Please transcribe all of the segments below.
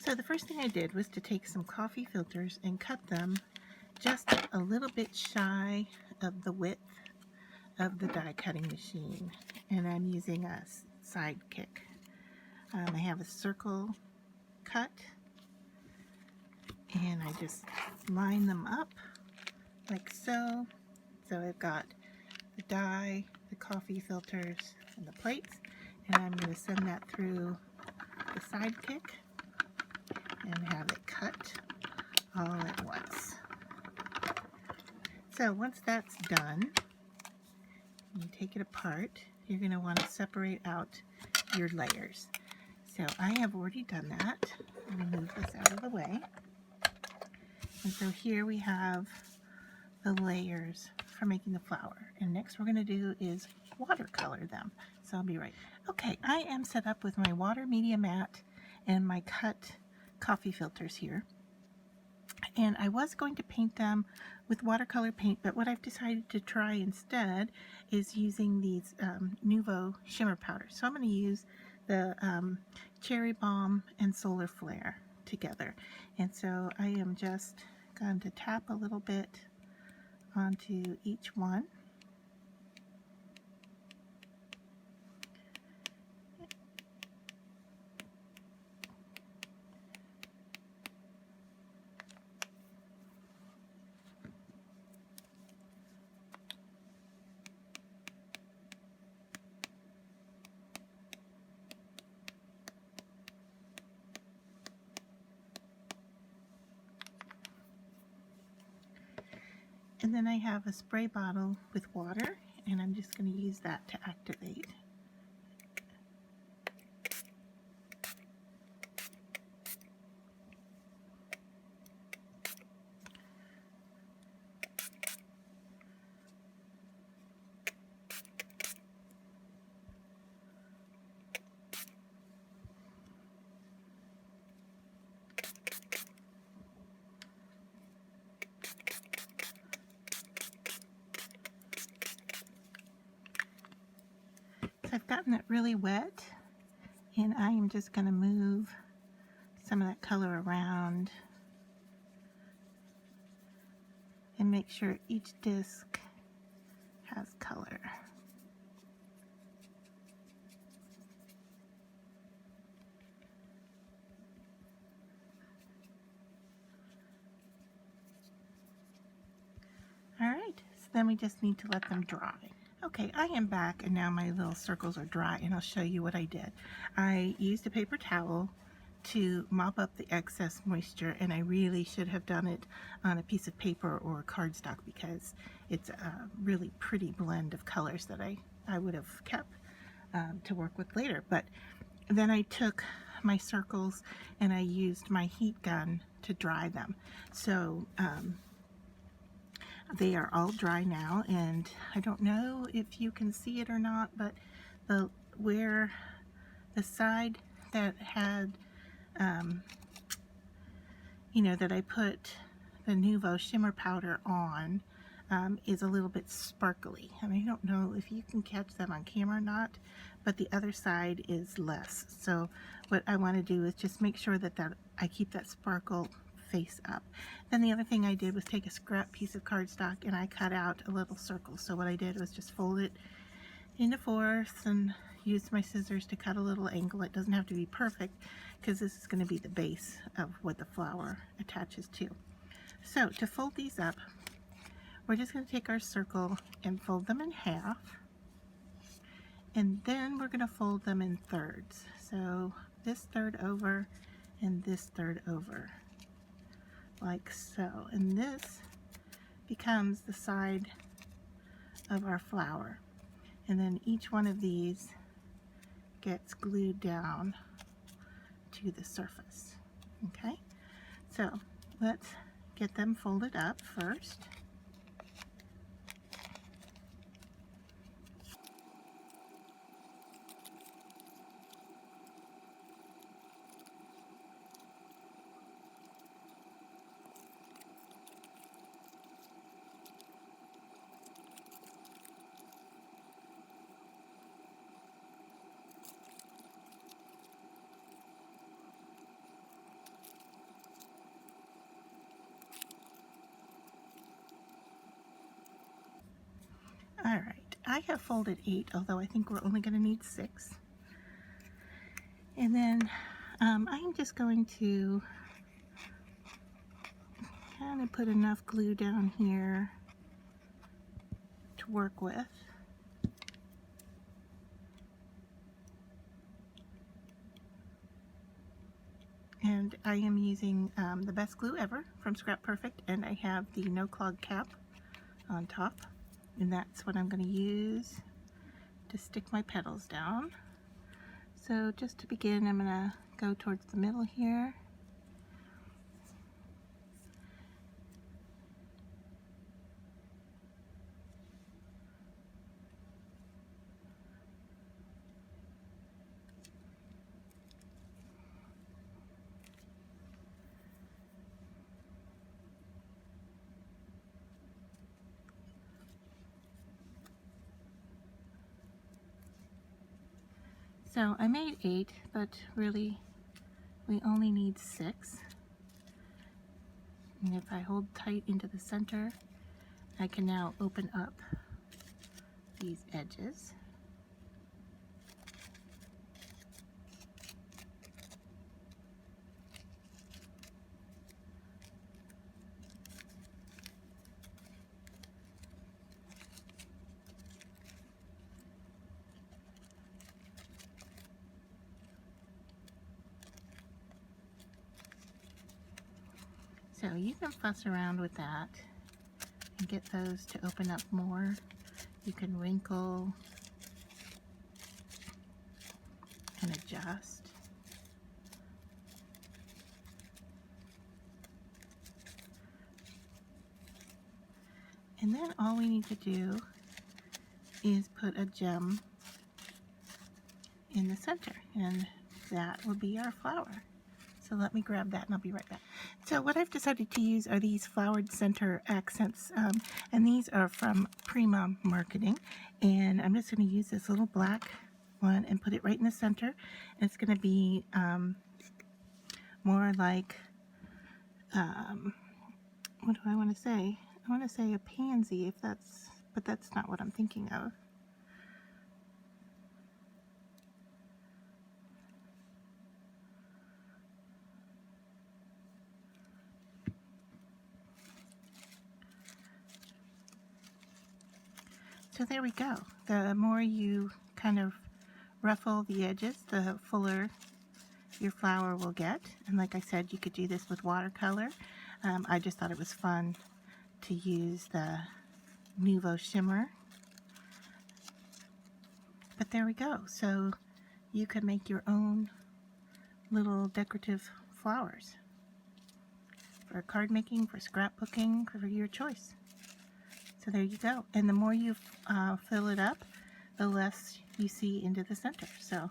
So the first thing I did was to take some coffee filters and cut them just a little bit shy of the width of the die cutting machine, and I'm using a Sidekick. I have a circle cut, and I just line them up like so. So I've got the die, the coffee filters, and the plates, and I'm going to send that through the Sidekick and have it cut all at once. So once that's done, you take it apart. You're going to want to separate out your layers. So I have already done that. I'm going to move this out of the way. And so here we have the layers for making the flower. And next we're going to do is watercolor them. So I'll be right. Okay, I am set up with my water media mat and my cut coffee filters here. And I was going to paint them with watercolor paint, but what I've decided to try instead is using these Nuvo shimmer powders. So I'm going to use the Cherry Bomb and Solar Flare together. And so I am just going to tap a little bit onto each one. And then I have a spray bottle with water, and I'm just going to use that to activate. So I've gotten it really wet, and I am just going to move some of that color around and make sure each disc has color. Alright, so then we just need to let them dry. Okay, I am back, and now my little circles are dry, and I'll show you what I did. I used a paper towel to mop up the excess moisture, and I really should have done it on a piece of paper or cardstock because it's a really pretty blend of colors that I would have kept to work with later. But then I took my circles and I used my heat gun to dry them. So they are all dry now, and I don't know if you can see it or not, but where the side that had you know, that I put the Nuvo shimmer powder on is a little bit sparkly, and I don't know if you can catch that on camera or not, but the other side is less. So what I want to do is just make sure that I keep that sparkle face up. Then the other thing I did was take a scrap piece of cardstock and I cut out a little circle. So what I did was just fold it into fourths and use my scissors to cut a little angle. It doesn't have to be perfect because this is going to be the base of what the flower attaches to. So to fold these up, we're just going to take our circle and fold them in half, and then we're going to fold them in thirds. So this third over and this third over, like so. And this becomes the side of our flower. And then each one of these gets glued down to the surface. Okay, so let's get them folded up first. I have folded 8, although I think we're only going to need 6. And then I'm just going to kind of put enough glue down here to work with. And I am using the best glue ever from Scrap Perfect, and I have the no clog cap on top, and that's what I'm going to use to stick my petals down. So just to begin, I'm going to go towards the middle here. So I made 8, but really we only need 6. And if I hold tight into the center, I can now open up these edges. So you can fuss around with that and get those to open up more. You can wrinkle and adjust. And then all we need to do is put a gem in the center, and that will be our flower. So let me grab that and I'll be right back. So what I've decided to use are these flowered center accents, and these are from Prima Marketing. And I'm just going to use this little black one and put it right in the center. And it's going to be more like, what do I want to say? I want to say a pansy, but that's not what I'm thinking of. So there we go. The more you kind of ruffle the edges, the fuller your flower will get. And like I said, you could do this with watercolor. I just thought it was fun to use the Nuvo Shimmer. But there we go. So you can make your own little decorative flowers for card making, for scrapbooking, for your choice. So there you go. And the more you fill it up, the less you see into the center. So,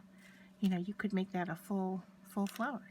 you know, you could make that a full flower.